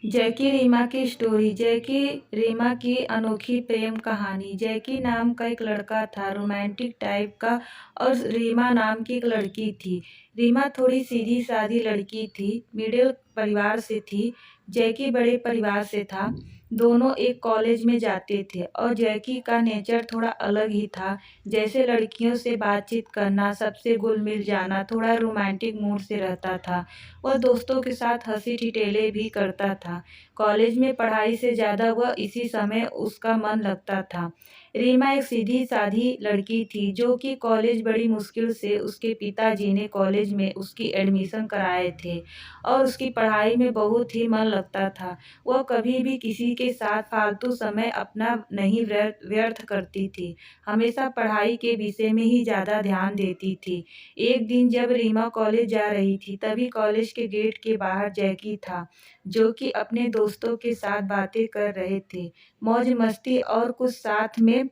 जैकी रीमा की स्टोरी। जैकी रीमा की अनोखी प्रेम कहानी। जैकी नाम का एक लड़का था, रोमांटिक टाइप का, और रीमा नाम की एक लड़की थी। रीमा थोड़ी सीधी सादी लड़की थी, मिडिल परिवार से थी। जैकी बड़े परिवार से था। दोनों एक कॉलेज में जाते थे और जैकी का नेचर थोड़ा अलग ही था। जैसे लड़कियों से बातचीत करना, सबसे घुल मिल जाना, थोड़ा रोमांटिक मूड से रहता था। वह दोस्तों के साथ हंसी ठिठोले भी करता था। कॉलेज में पढ़ाई से ज़्यादा वह इसी समय उसका मन लगता था। रीमा एक सीधी साधी लड़की थी जो कि कॉलेज बड़ी मुश्किल से उसके पिताजी ने कॉलेज में उसकी एडमिशन कराए थे और उसकी पढ़ाई में बहुत ही मन लगता था। वह कभी भी किसी के साथ फालतू समय अपना नहीं व्यर्थ करती थी, हमेशा पढ़ाई के विषय में ही ज़्यादा ध्यान देती थी। एक दिन जब रीमा कॉलेज जा रही थी तभी कॉलेज के गेट के बाहर जैकी था, जो कि अपने दोस्तों के साथ बातें कर रहे थे, मौज मस्ती, और कुछ साथ में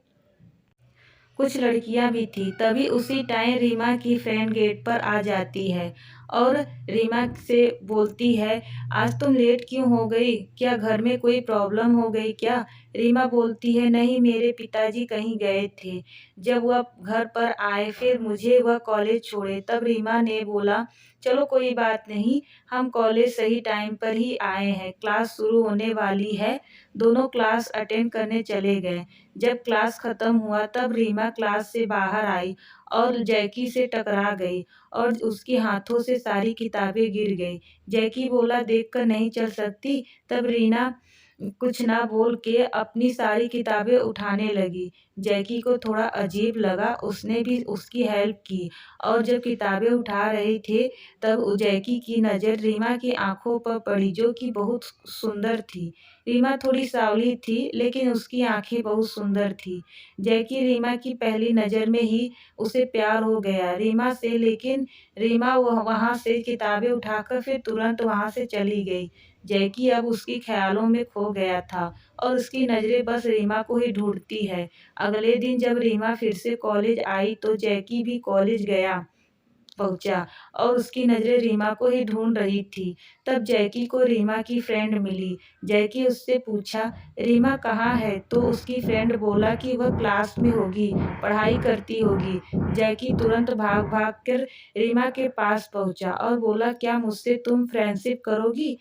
कुछ लड़कियां भी थी। तभी उसी टाइम रीमा की फ्रेंड गेट पर आ जाती है और रीमा से बोलती है, आज तुम लेट क्यों हो गई? क्या घर में कोई प्रॉब्लम हो गई क्या? रीमा बोलती है, नहीं, मेरे पिताजी कहीं गए थे। जब वह घर पर आए फिर मुझे वह कॉलेज छोड़े। तब रीमा ने बोला, चलो कोई बात नहीं, हम कॉलेज सही टाइम पर ही आए हैं, क्लास शुरू होने वाली है। दोनों क्लास अटेंड करने चले गए। जब क्लास खत्म हुआ तब रीमा क्लास से बाहर आई और जैकी से टकरा गई और उसके हाथों से सारी किताबें गिर गई। जैकी बोला, देखकर नहीं चल सकती? तब रीना कुछ ना बोल के अपनी सारी किताबें उठाने लगी। जैकी को थोड़ा अजीब लगा, उसने भी उसकी हेल्प की और जब किताबें उठा रहे थे तब जैकी की नज़र रीमा की आंखों पर पड़ी, जो कि बहुत सुंदर थी। रीमा थोड़ी सांवली थी लेकिन उसकी आंखें बहुत सुंदर थी। जैकी रीमा की पहली नज़र में ही उसे प्यार हो गया रीमा से, लेकिन रीमा वहाँ से किताबें उठाकर फिर तुरंत वहाँ से चली गई। जैकी अब उसके ख़्यालों में खो गया था और उसकी नज़रें बस रीमा को ही ढूँढती है। अगले दिन जब रीमा फिर से कॉलेज आई तो जैकी भी कॉलेज पहुँचा और उसकी नज़रें रीमा को ही ढूँढ रही थी। तब जैकी को रीमा की फ्रेंड मिली। जैकी उससे पूछा, रीमा कहाँ है? तो उसकी फ्रेंड बोला कि वह क्लास में होगी, पढ़ाई करती होगी। जैकी तुरंत भाग-भाग कर रीमा के पास पहुँचा और बोला, क्या मुझसे तुम फ्रेंडशिप करोगी?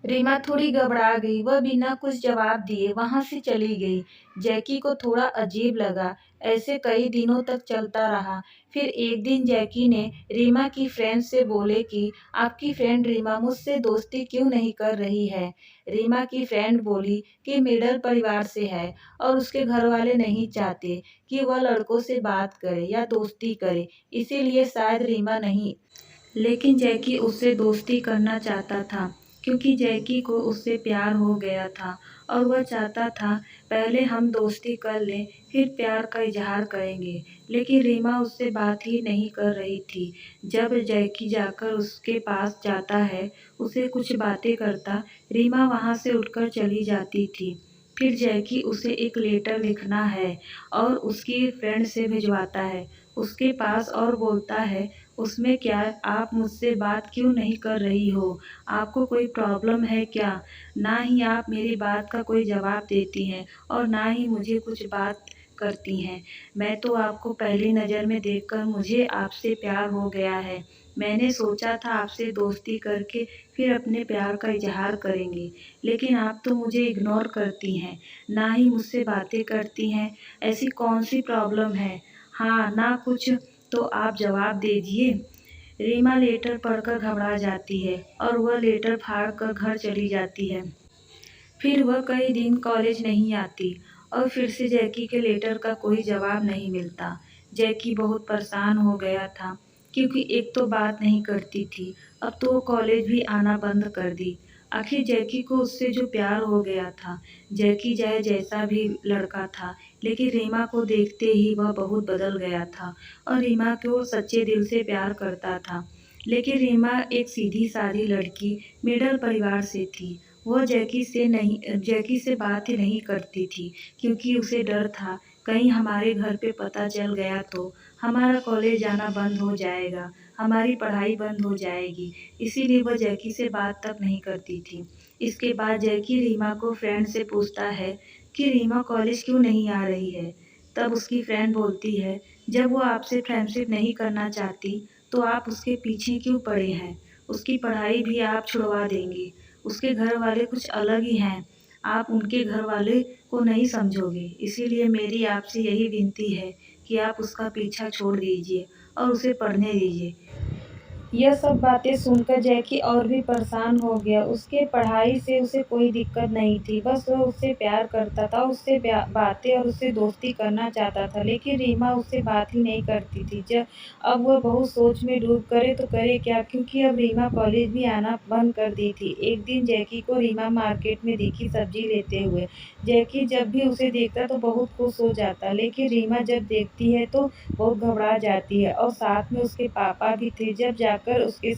रीमा थोड़ी घबरा गई, वह बिना कुछ जवाब दिए वहां से चली गई। जैकी को थोड़ा अजीब लगा। ऐसे कई दिनों तक चलता रहा। फिर एक दिन जैकी ने रीमा की फ्रेंड से बोले कि आपकी फ्रेंड रीमा मुझसे दोस्ती क्यों नहीं कर रही है? रीमा की फ्रेंड बोली कि मिडिल परिवार से है और उसके घर वाले नहीं चाहते कि वह लड़कों से बात करे या दोस्ती करे, इसीलिए शायद रीमा नहीं। लेकिन जैकी उससे दोस्ती करना चाहता था क्योंकि जैकी को उससे प्यार हो गया था और वह चाहता था पहले हम दोस्ती कर लें फिर प्यार का इजहार करेंगे। लेकिन रीमा उससे बात ही नहीं कर रही थी। जब जैकी जाकर उसके पास जाता है, उसे कुछ बातें करता, रीमा वहाँ से उठकर चली जाती थी। फिर जैकी उसे एक लेटर लिखना है और उसकी फ्रेंड से भिजवाता है उसके पास और बोलता है, उसमें क्या, आप मुझसे बात क्यों नहीं कर रही हो? आपको कोई प्रॉब्लम है क्या? ना ही आप मेरी बात का कोई जवाब देती हैं और ना ही मुझे कुछ बात करती हैं। मैं तो आपको पहली नज़र में देखकर मुझे आपसे प्यार हो गया है। मैंने सोचा था आपसे दोस्ती करके फिर अपने प्यार का इजहार करेंगे, लेकिन आप तो मुझे इग्नोर करती हैं, ना ही मुझसे बातें करती हैं। ऐसी कौन सी प्रॉब्लम है? हाँ, ना कुछ तो आप जवाब दीजिए। रीमा लेटर पढ़कर घबरा जाती है और वह लेटर फाड़कर घर चली जाती है। फिर वह कई दिन कॉलेज नहीं आती और फिर से जैकी के लेटर का कोई जवाब नहीं मिलता। जैकी बहुत परेशान हो गया था क्योंकि एक तो बात नहीं करती थी, अब तो वो कॉलेज भी आना बंद कर दी। आखिर जैकी को उससे जो प्यार हो गया था। जैकी चाहे जैसा भी लड़का था, लेकिन रीमा को देखते ही वह बहुत बदल गया था और रीमा को सच्चे दिल से प्यार करता था। लेकिन रीमा एक सीधी सादी लड़की मिडिल परिवार से थी। वह जैकी से बात ही नहीं करती थी क्योंकि उसे डर था, कहीं हमारे घर पे पता चल गया तो हमारा कॉलेज जाना बंद हो जाएगा। हमारी पढ़ाई बंद हो जाएगी। इसीलिए वह जैकी से बात तक नहीं करती थी। इसके बाद जैकी रीमा को फ्रेंड से पूछता है कि रीमा कॉलेज क्यों नहीं आ रही है। तब उसकी फ्रेंड बोलती है, जब वो आपसे फ्रेंडशिप नहीं करना चाहती तो आप उसके पीछे क्यों पड़े हैं। उसकी पढ़ाई भी आप छुड़वा देंगे। उसके घर वाले कुछ अलग ही हैं। आप उनके घर वाले को नहीं समझोगे। इसीलिए मेरी आपसे यही विनती है कि आप उसका पीछा छोड़ दीजिए और उसे पढ़ने दीजिए। यह सब बातें सुनकर जैकी और भी परेशान हो गया। उसके पढ़ाई से उसे कोई दिक्कत नहीं थी, बस वह उससे प्यार करता था, उससे बातें और उससे दोस्ती करना चाहता था, लेकिन रीमा उससे बात ही नहीं करती थी। जब अब वह बहुत सोच में डूब करे तो करे क्या, क्योंकि अब रीमा कॉलेज भी आना बंद कर दी थी। एक दिन जैकी को रीमा मार्केट में दिखी सब्जी लेते हुए। जैकी जब भी उसे देखता तो बहुत खुश हो जाता, लेकिन रीमा जब देखती है तो बहुत घबरा जाती है। और साथ में उसके पापा भी थे। जब जाकर उसके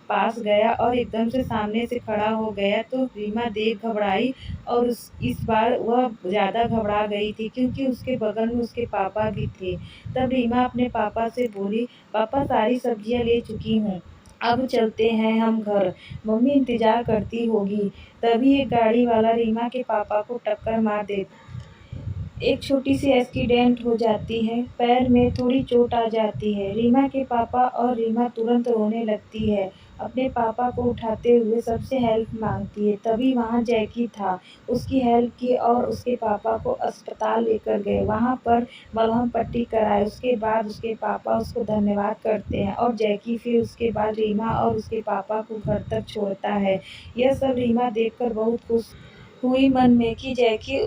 पास गया और एकदम से सामने से खड़ा हो गया तो रीमा देख घबराई, और इस बार वह ज़्यादा घबरा गई थी क्योंकि उसके बगल में उसके पापा भी थे। तब रीमा अपने पापा से बोली, पापा सारी सब्जियां ले चुकी हूँ, अब चलते हैं हम घर, मम्मी इंतजार करती होगी। तभी एक गाड़ी वाला रीमा के पापा को टक्कर मार देता। एक छोटी-सी एक्सीडेंट हो जाती है, पैर में थोड़ी चोट आ जाती है। रीमा के पापा और रीमा तुरंत रोने लगती है। अपने पापा को उठाते हुए सबसे हेल्प माँगती है। तभी वहाँ जैकी था। उसकी हेल्प की और उसके पापा को अस्पताल लेकर गए। वहाँ पर मलहम पट्टी कराई। उसके बाद उसके पापा उसको धन्यवाद करते हैं और जैकी फिर उसके बाद रीमा और उसके पापा को घर तक छोड़ता है। यह सब रीमा देखकर बहुत खुश हुई मन में कि जैकी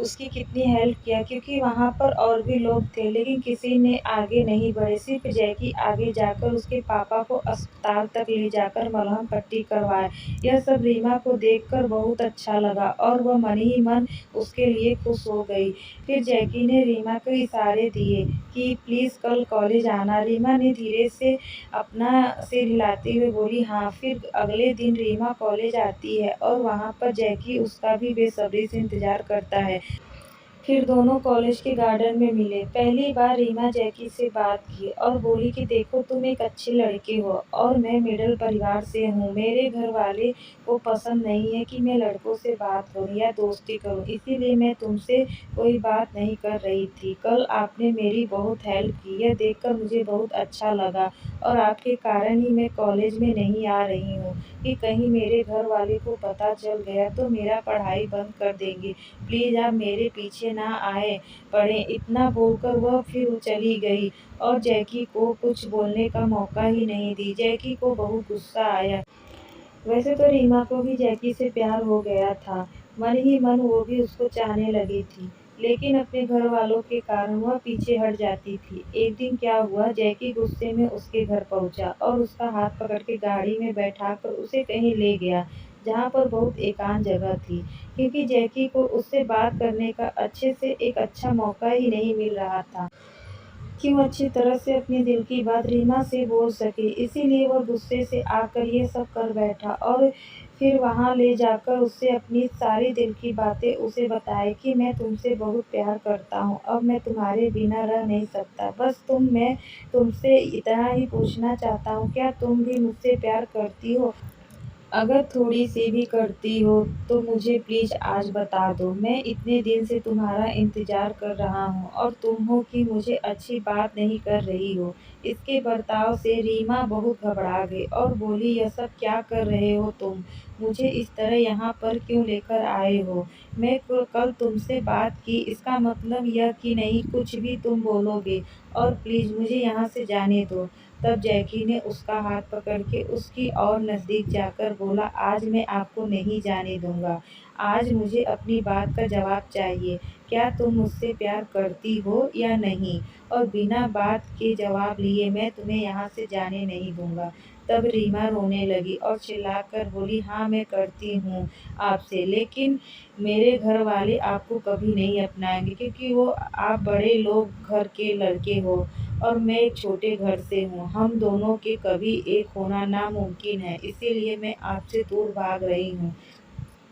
उसकी कितनी हेल्प किया, क्योंकि वहाँ पर और भी लोग थे लेकिन किसी ने आगे नहीं बढ़े। सिर्फ जैकी आगे जाकर उसके पापा को अस्पताल तक ले जाकर मलहम पट्टी करवाए। यह सब रीमा को देखकर बहुत अच्छा लगा और वह मन ही मन उसके लिए खुश हो गई। फिर जैकी ने रीमा को इशारे दिए कि प्लीज़ कल कॉलेज आना। रीमा ने धीरे से अपना सिर हिलाते हुए बोली हाँ। फिर अगले दिन रीमा कॉलेज आती है और वहाँ पर जैकी उसका भी बेसब्री से इंतजार करता है। फिर दोनों कॉलेज के गार्डन में मिले। पहली बार रीमा जैकी से बात की और बोली कि देखो तुम एक अच्छे लड़के हो और मैं मिडिल परिवार से हूँ। मेरे घर वाले को पसंद नहीं है कि मैं लड़कों से बात करूँ या दोस्ती करूँ, इसीलिए मैं तुमसे कोई बात नहीं कर रही थी। कल आपने मेरी बहुत हेल्प की, यह देखकर मुझे बहुत अच्छा लगा और आपके कारण ही मैं कॉलेज में नहीं आ रही हूँ कि कहीं मेरे घर वाले को पता चल गया तो मेरा पढ़ाई बंद कर देंगे। प्लीज़ आप मेरे पीछे ना आए पड़े। इतना बोलकर वह फिर चली गई और जैकी को कुछ बोलने का मौका ही नहीं दी। जैकी को बहुत गुस्सा आया। वैसे तो रीमा को भी जैकी से प्यार हो गया था। मन ही मन वो भी उसको चाहने लगी थी, लेकिन अपने घर वालों के कारण वह पीछे हट जाती थी। एक दिन क्या हुआ, जैकी गुस्से में उसके घर पहुंचा और उसका हाथ पकड़ के गाड़ी में बैठाकर उसे कहीं ले गया जहाँ पर बहुत एकांत जगह थी, क्योंकि जैकी को उससे बात करने का अच्छे से एक अच्छा मौका ही नहीं मिल रहा था कि वो अच्छी तरह से अपने दिल की बात रीमा से बोल सके। इसीलिए वह गुस्से से आकर ये सब कर बैठा और फिर वहाँ ले जाकर उससे अपनी सारी दिल की बातें उसे बताई कि मैं तुमसे बहुत प्यार करता हूँ, अब मैं तुम्हारे बिना रह नहीं सकता। बस मैं तुमसे इतना ही पूछना चाहता हूँ, क्या तुम भी मुझसे प्यार करती हो? अगर थोड़ी-सी भी करती हो तो मुझे प्लीज़ आज बता दो। मैं इतने दिन से तुम्हारा इंतज़ार कर रहा हूँ और तुम हो कि मुझे अच्छी बात नहीं कर रही हो। इसके बर्ताव से रीमा बहुत घबरा गई और बोली, यह सब क्या कर रहे हो तुम? मुझे इस तरह यहाँ पर क्यों लेकर आए हो? मैं कल तुमसे बात की, इसका मतलब यह कि नहीं कुछ भी तुम बोलोगे, और प्लीज़ मुझे यहाँ से जाने दो। तब जैकी ने उसका हाथ पकड़ के उसकी और नज़दीक जाकर बोला, आज मैं आपको नहीं जाने दूँगा। आज मुझे अपनी बात का जवाब चाहिए। क्या तुम मुझसे प्यार करती हो या नहीं? और बिना बात के जवाब लिए मैं तुम्हें यहाँ से जाने नहीं दूँगा। तब रीमा रोने लगी और चिल्लाकर बोली, हाँ मैं करती हूँ आपसे, लेकिन मेरे घर वाले आपको कभी नहीं अपनाएँगे, क्योंकि वो आप बड़े लोग घर के लड़के हो और मैं एक छोटे घर से हूँ। हम दोनों के कभी एक होना नामुमकिन है, इसीलिए मैं आपसे दूर भाग रही हूँ।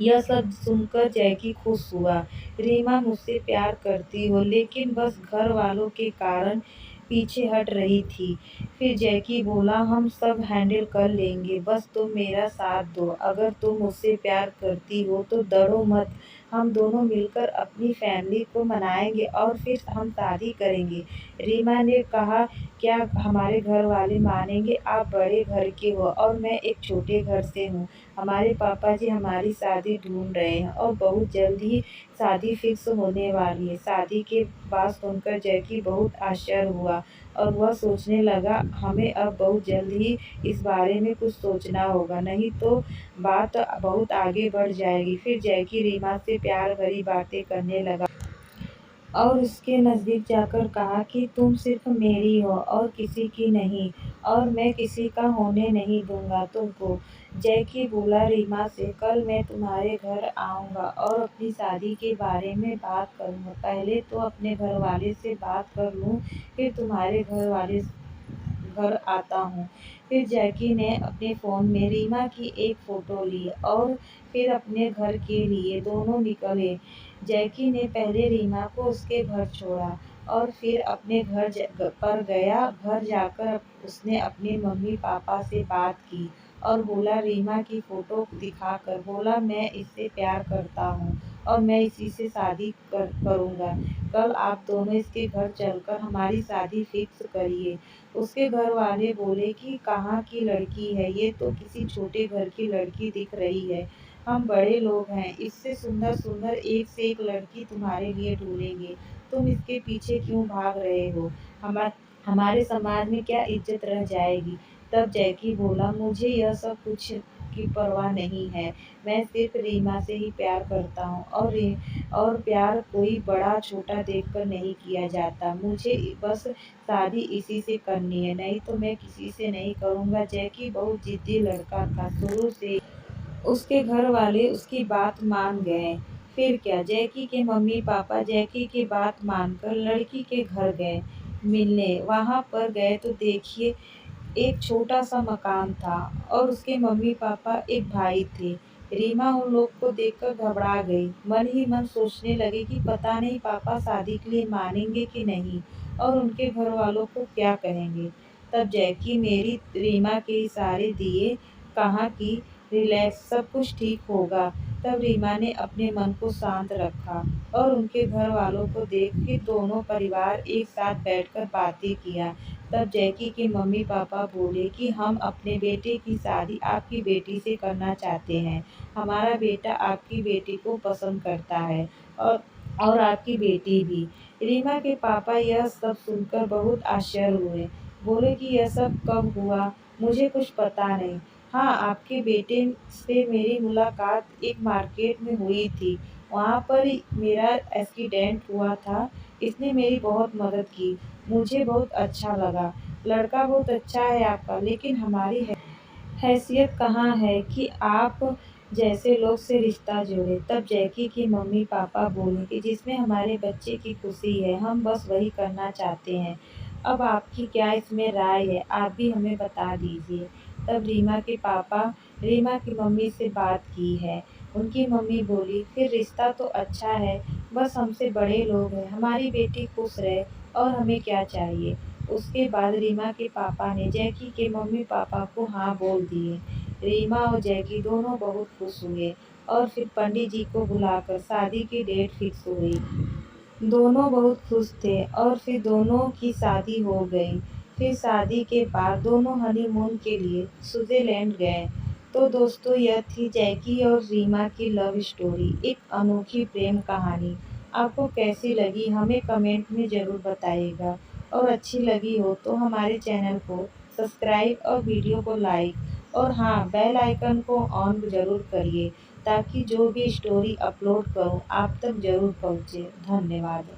यह सब सुनकर जैकी खुश हुआ। रीमा मुझसे प्यार करती हो, लेकिन बस घर वालों के कारण पीछे हट रही थी। फिर जैकी बोला, हम सब हैंडल कर लेंगे, बस तुम मेरा साथ दो। अगर तुम मुझसे प्यार करती हो तो डरो मत, हम दोनों मिलकर अपनी फैमिली को मनाएंगे और फिर हम शादी करेंगे। रीमा ने कहा, क्या हमारे घर वाले मानेंगे? आप बड़े घर के हो और मैं एक छोटे घर से हूँ। हमारे पापा जी हमारी शादी ढूंढ रहे हैं और बहुत जल्द ही शादी फिक्स होने वाली है। शादी के बात सुनकर जैकी बहुत आश्चर्य हुआ और वह सोचने लगा, हमें अब बहुत जल्द ही इस बारे में कुछ सोचना होगा, नहीं तो बात बहुत आगे बढ़ जाएगी। फिर जैकी रीमा से प्यार भरी बातें करने लगा और उसके नज़दीक जाकर कहा कि तुम सिर्फ मेरी हो और किसी की नहीं, और मैं किसी का होने नहीं दूंगा तुमको। जैकी बोला रीमा से, कल मैं तुम्हारे घर आऊँगा और अपनी शादी के बारे में बात करूँगा। पहले तो अपने घर वाले से बात कर लूँ, फिर तुम्हारे घर आता हूँ। फिर जैकी ने अपने फ़ोन में रीमा की एक फ़ोटो ली और फिर अपने घर के लिए दोनों निकले। जैकी ने पहले रीमा को उसके घर छोड़ा और फिर अपने पर गया। घर जाकर उसने अपने मम्मी पापा से बात की और बोला, रीमा की फ़ोटो दिखाकर बोला, मैं इससे प्यार करता हूँ और मैं इसी से शादी करूँगा। कल आप दोनों इसके घर चलकर हमारी शादी फिक्स करिए। उसके घर वाले बोले कि कहाँ की लड़की है, ये तो किसी छोटे घर की लड़की दिख रही है। हम बड़े लोग हैं, इससे सुंदर सुंदर एक से एक लड़की तुम्हारे लिए ढूंढेंगे, तुम इसके पीछे क्यों भाग रहे हो? हमारे समाज में क्या इज्जत रह जाएगी? तब जैकी बोला, मुझे यह सब कुछ की परवाह नहीं है, मैं सिर्फ रीमा से ही प्यार करता हूँ और प्यार कोई बड़ा छोटा देखकर नहीं किया जाता। मुझे बस शादी इसी से करनी है, नहीं तो मैं किसी से नहीं करूँगा। जैकी बहुत जिद्दी लड़का था, शुरू से उसके घर वाले उसकी बात मान गए। फिर क्या, जैकी के मम्मी पापा जैकी की बात मानकर लड़की के घर गए मिलने। वहाँ पर गए तो देखिए, एक छोटा सा मकान था और उसके मम्मी पापा एक भाई थे। रीमा उन लोग को देखकर घबरा गई, मन ही मन सोचने लगी कि पता नहीं पापा शादी के लिए मानेंगे कि नहीं और उनके घर वालों को क्या कहेंगे। तब जैकी मेरी रीमा के इशारे दिए, कहा कि रिलैक्स, सब कुछ ठीक होगा। तब रीमा ने अपने मन को शांत रखा और उनके घर वालों को देख फिर दोनों परिवार एक साथ बैठकर बातें किया। तब जैकी के मम्मी पापा बोले कि हम अपने बेटे की शादी आपकी बेटी से करना चाहते हैं। हमारा बेटा आपकी बेटी को पसंद करता है और और आपकी बेटी भी। रीमा के पापा यह सब सुनकर बहुत आश्चर्य हुए। बोले कि यह सब कब हुआ? मुझे कुछ पता नहीं। हाँ, आपके बेटे से मेरी मुलाकात एक मार्केट में हुई थी। वहाँ पर मेरा एक्सीडेंट हुआ था। इसने मेरी बहुत मदद की। मुझे बहुत अच्छा लगा। लड़का बहुत अच्छा है आपका, लेकिन हमारी हैसियत कहाँ है कि आप जैसे लोग से रिश्ता जोड़े। तब जैकी के मम्मी पापा बोले कि जिसमें हमारे बच्चे की खुशी है, हम बस वही करना चाहते हैं। अब आपकी क्या इसमें राय है? आप भी हमें बता दीजिए। तब रीमा के पापा रीमा की मम्मी से बात की है। उनकी मम्मी बोली, फिर रिश्ता तो अच्छा है, बस हमसे बड़े लोग हैं, हमारी बेटी खुश रहे और हमें क्या चाहिए। उसके बाद रीमा के पापा ने जैकी के मम्मी पापा को हाँ बोल दिए। रीमा और जैकी दोनों बहुत खुश हुए और फिर पंडित जी को बुलाकर शादी की डेट फिक्स हुई। दोनों बहुत खुश थे और फिर दोनों की शादी हो गई। फिर शादी के बाद दोनों हनीमून के लिए स्विट्जरलैंड गए। तो दोस्तों, यह थी जैकी और रीमा की लव स्टोरी, एक अनोखी प्रेम कहानी। आपको कैसी लगी हमें कमेंट में ज़रूर बताइएगा और अच्छी लगी हो तो हमारे चैनल को सब्सक्राइब और वीडियो को लाइक और हाँ, बेल आइकन को ऑन ज़रूर करिए ताकि जो भी स्टोरी अपलोड करूँ आप तक ज़रूर पहुँचे। धन्यवाद।